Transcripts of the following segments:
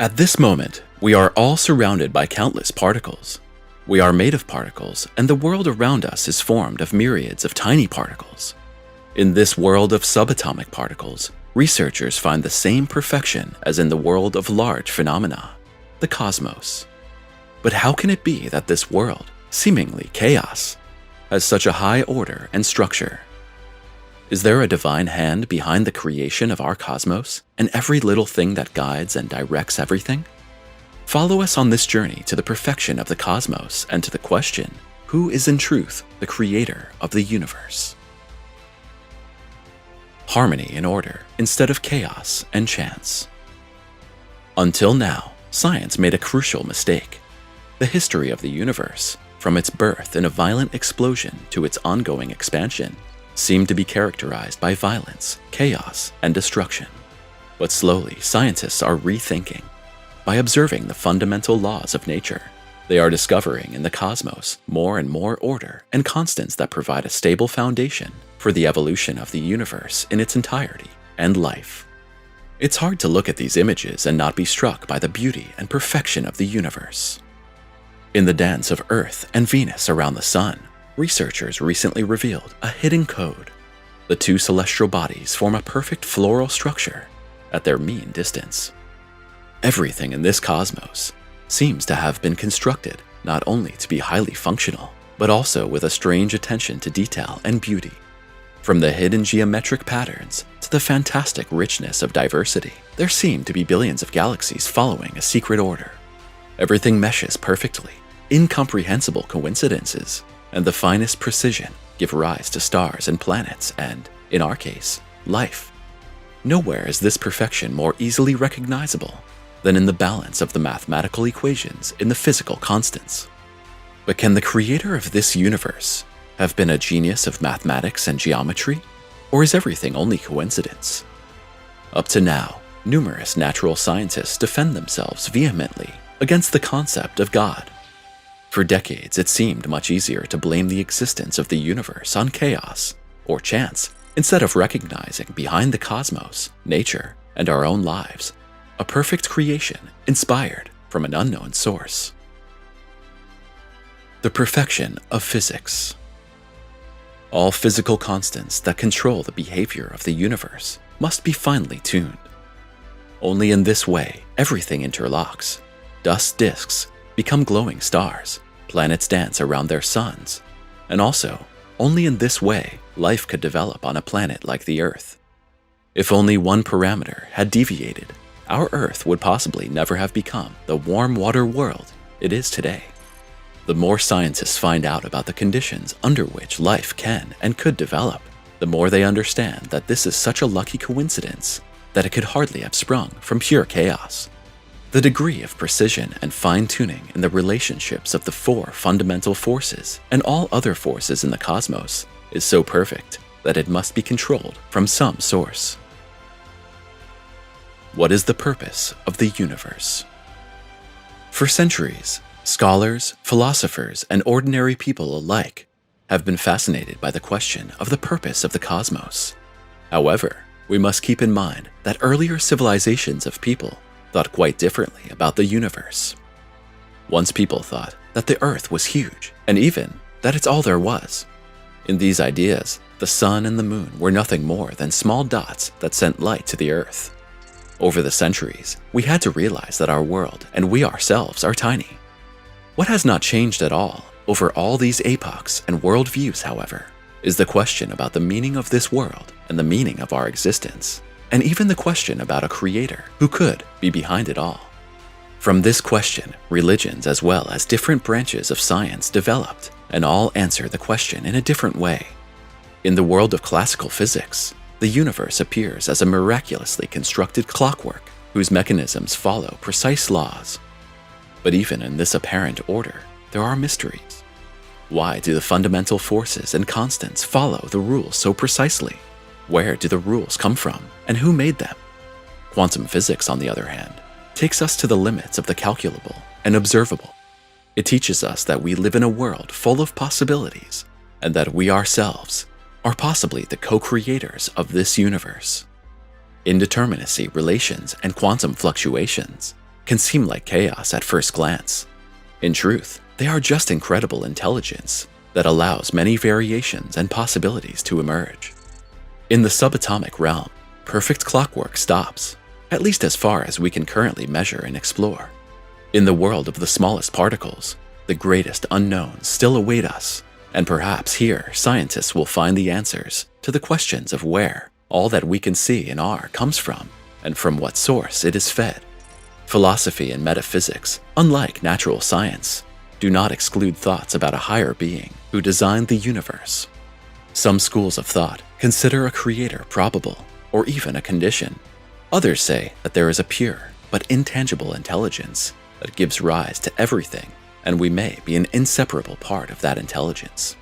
At this moment, we are all surrounded by countless particles. We are made of particles, and the world around us is formed of myriads of tiny particles. In this world of subatomic particles, researchers find the same perfection as in the world of large phenomena, the cosmos. But how can it be that this world, seemingly chaos, has such a high order and structure? Is there a divine hand behind the creation of our cosmos and every little thing that guides and directs everything? Follow us on this journey to the perfection of the cosmos and to the question, who is in truth the creator of the universe? Harmony and order instead of chaos and chance. Until now, science made a crucial mistake. The history of the universe, from its birth in a violent explosion to its ongoing expansion, seemed to be characterized by violence, chaos, and destruction. But slowly, scientists are rethinking. By observing the fundamental laws of nature, they are discovering in the cosmos more and more order and constants that provide a stable foundation for the evolution of the universe in its entirety and life. It's hard to look at these images and not be struck by the beauty and perfection of the universe. In the dance of Earth and Venus around the Sun, researchers recently revealed a hidden code. The two celestial bodies form a perfect floral structure at their mean distance. Everything in this cosmos seems to have been constructed not only to be highly functional, but also with a strange attention to detail and beauty. From the hidden geometric patterns to the fantastic richness of diversity, there seem to be billions of galaxies following a secret order. Everything meshes perfectly. Incomprehensible coincidences and the finest precision give rise to stars and planets and, in our case, life. Nowhere is this perfection more easily recognizable than in the balance of the mathematical equations in the physical constants. But can the creator of this universe have been a genius of mathematics and geometry, or is everything only coincidence? Up to now, numerous natural scientists defend themselves vehemently against the concept of God. For decades, it seemed much easier to blame the existence of the universe on chaos or chance instead of recognizing behind the cosmos, nature, and our own lives, a perfect creation inspired from an unknown source. The perfection of physics. All physical constants that control the behavior of the universe must be finely tuned. Only in this way, everything interlocks. Dust disks become glowing stars, planets dance around their suns, and also, only in this way, life could develop on a planet like the Earth. If only one parameter had deviated, our Earth would possibly never have become the warm water world it is today. The more scientists find out about the conditions under which life can and could develop, the more they understand that this is such a lucky coincidence that it could hardly have sprung from pure chaos. The degree of precision and fine-tuning in the relationships of the four fundamental forces and all other forces in the cosmos is so perfect that it must be controlled from some source. What is the purpose of the universe? For centuries, scholars, philosophers, and ordinary people alike have been fascinated by the question of the purpose of the cosmos. However, we must keep in mind that earlier civilizations of people thought quite differently about the universe. Once people thought that the Earth was huge, and even that it's all there was. In these ideas, the sun and the moon were nothing more than small dots that sent light to the Earth. Over the centuries, we had to realize that our world and we ourselves are tiny. What has not changed at all over all these epochs and worldviews, however, is the question about the meaning of this world and the meaning of our existence, and even the question about a creator who could be behind it all. From this question, religions as well as different branches of science developed, and all answer the question in a different way. In the world of classical physics, the universe appears as a miraculously constructed clockwork whose mechanisms follow precise laws. But even in this apparent order, there are mysteries. Why do the fundamental forces and constants follow the rules so precisely? Where do the rules come from, and who made them? Quantum physics, on the other hand, takes us to the limits of the calculable and observable. It teaches us that we live in a world full of possibilities, and that we ourselves are possibly the co-creators of this universe. Indeterminacy, relations, and quantum fluctuations can seem like chaos at first glance. In truth, they are just incredible intelligence that allows many variations and possibilities to emerge. In the subatomic realm, perfect clockwork stops, at least as far as we can currently measure and explore. In the world of the smallest particles, the greatest unknowns still await us, and perhaps here scientists will find the answers to the questions of where all that we can see and are comes from, and from what source it is fed. Philosophy and metaphysics, unlike natural science, do not exclude thoughts about a higher being who designed the universe. Some schools of thought consider a creator probable, or even a condition. Others say that there is a pure but intangible intelligence that gives rise to everything, and we may be an inseparable part of that intelligence.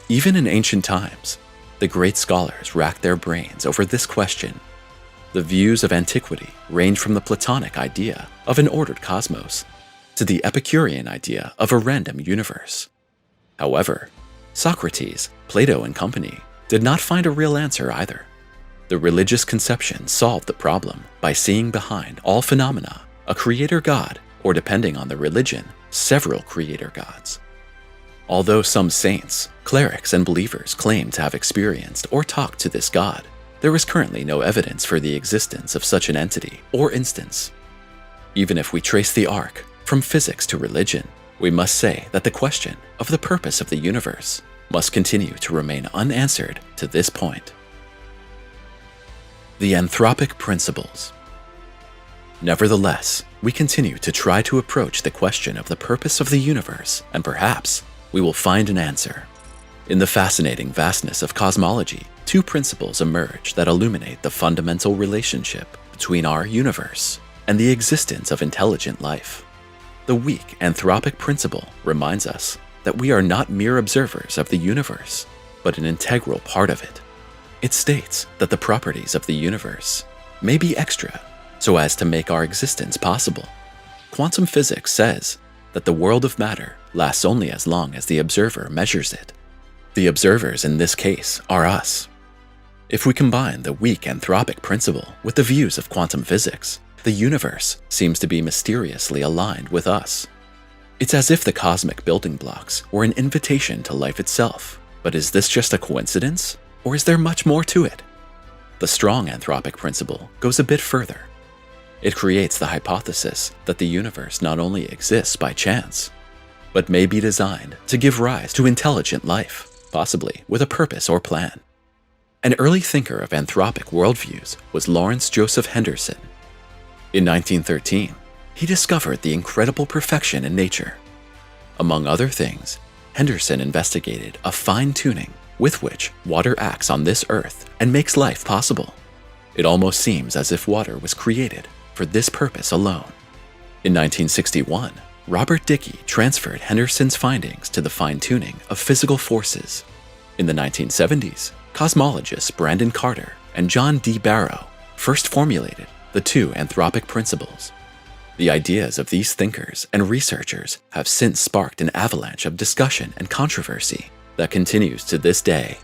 Even in ancient times, the great scholars racked their brains over this question. The views of antiquity range from the Platonic idea of an ordered cosmos to the Epicurean idea of a random universe. However, Socrates, Plato, and company did not find a real answer either. The religious conception solved the problem by seeing behind all phenomena a creator god, or depending on the religion, several creator gods. Although some saints, clerics, and believers claim to have experienced or talked to this god, there is currently no evidence for the existence of such an entity or instance. Even if we trace the arc from physics to religion, we must say that the question of the purpose of the universe must continue to remain unanswered to this point. The anthropic principles. Nevertheless, we continue to try to approach the question of the purpose of the universe, and perhaps we will find an answer. In the fascinating vastness of cosmology, two principles emerge that illuminate the fundamental relationship between our universe and the existence of intelligent life. The weak anthropic principle reminds us that we are not mere observers of the universe, but an integral part of it. It states that the properties of the universe may be extra so as to make our existence possible. Quantum physics says that the world of matter lasts only as long as the observer measures it. The observers in this case are us. If we combine the weak anthropic principle with the views of quantum physics, the universe seems to be mysteriously aligned with us. It's as if the cosmic building blocks were an invitation to life itself. But is this just a coincidence, or is there much more to it? The strong anthropic principle goes a bit further. It creates the hypothesis that the universe not only exists by chance, but may be designed to give rise to intelligent life, possibly with a purpose or plan. An early thinker of anthropic worldviews was Lawrence Joseph Henderson. In 1913, he discovered the incredible perfection in nature. Among other things, Henderson investigated a fine-tuning with which water acts on this earth and makes life possible. It almost seems as if water was created for this purpose alone. In 1961, Robert Dicke transferred Henderson's findings to the fine-tuning of physical forces. In the 1970s, cosmologists Brandon Carter and John D. Barrow first formulated the two anthropic principles. The ideas of these thinkers and researchers have since sparked an avalanche of discussion and controversy that continues to this day.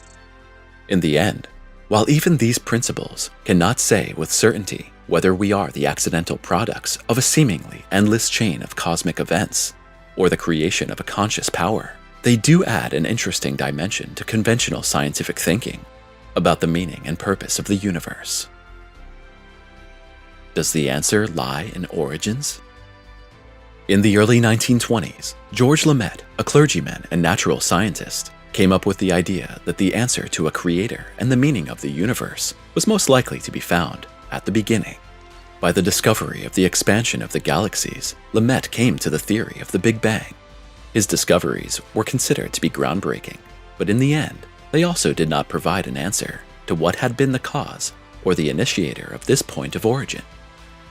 In the end, while even these principles cannot say with certainty whether we are the accidental products of a seemingly endless chain of cosmic events or the creation of a conscious power, they do add an interesting dimension to conventional scientific thinking about the meaning and purpose of the universe. Does the answer lie in origins? In the early 1920s, George Lumet, a clergyman and natural scientist, came up with the idea that the answer to a creator and the meaning of the universe was most likely to be found at the beginning. By the discovery of the expansion of the galaxies, Lumet came to the theory of the Big Bang. His discoveries were considered to be groundbreaking, but in the end, they also did not provide an answer to what had been the cause or the initiator of this point of origin.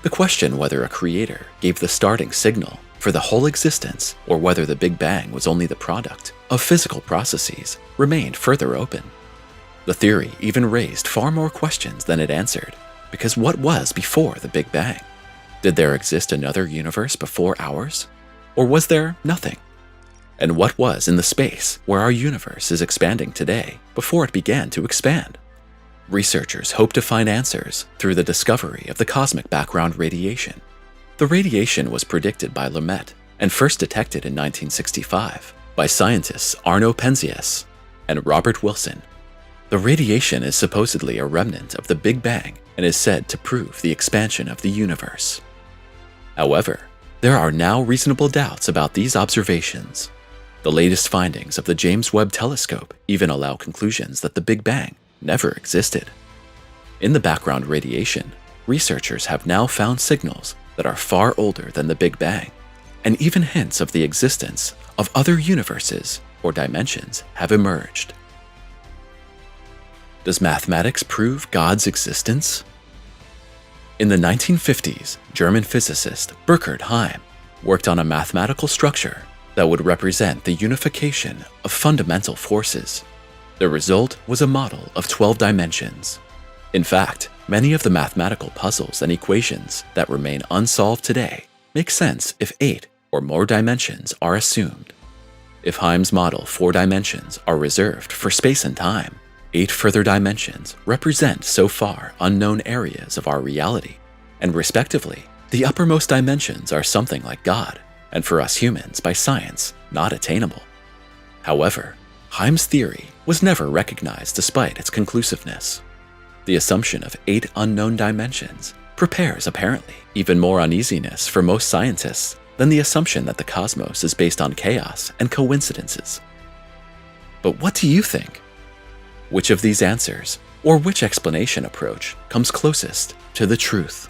The question whether a creator gave the starting signal for the whole existence or whether the Big Bang was only the product of physical processes remained further open. The theory even raised far more questions than it answered, because what was before the Big Bang? Did there exist another universe before ours? Or was there nothing? And what was in the space where our universe is expanding today before it began to expand? Researchers hope to find answers through the discovery of the cosmic background radiation. The radiation was predicted by Lermet and first detected in 1965 by scientists Arno Penzias and Robert Wilson. The radiation is supposedly a remnant of the Big Bang and is said to prove the expansion of the universe. However, there are now reasonable doubts about these observations. The latest findings of the James Webb Telescope even allow conclusions that the Big Bang never existed. In the background radiation, researchers have now found signals that are far older than the Big Bang, and even hints of the existence of other universes or dimensions have emerged. Does mathematics prove God's existence? In the 1950s, German physicist Burkhard Heim worked on a mathematical structure that would represent the unification of fundamental forces. The result was a model of 12 dimensions. In fact, many of the mathematical puzzles and equations that remain unsolved today make sense if 8 or more dimensions are assumed. If Heim's model 4 dimensions are reserved for space and time, 8 further dimensions represent so far unknown areas of our reality, and respectively, the uppermost dimensions are something like God, and for us humans by science, not attainable. However, Heim's theory was never recognized despite its conclusiveness. The assumption of 8 unknown dimensions prepares apparently even more uneasiness for most scientists than the assumption that the cosmos is based on chaos and coincidences. But what do you think? Which of these answers, or which explanation approach, comes closest to the truth?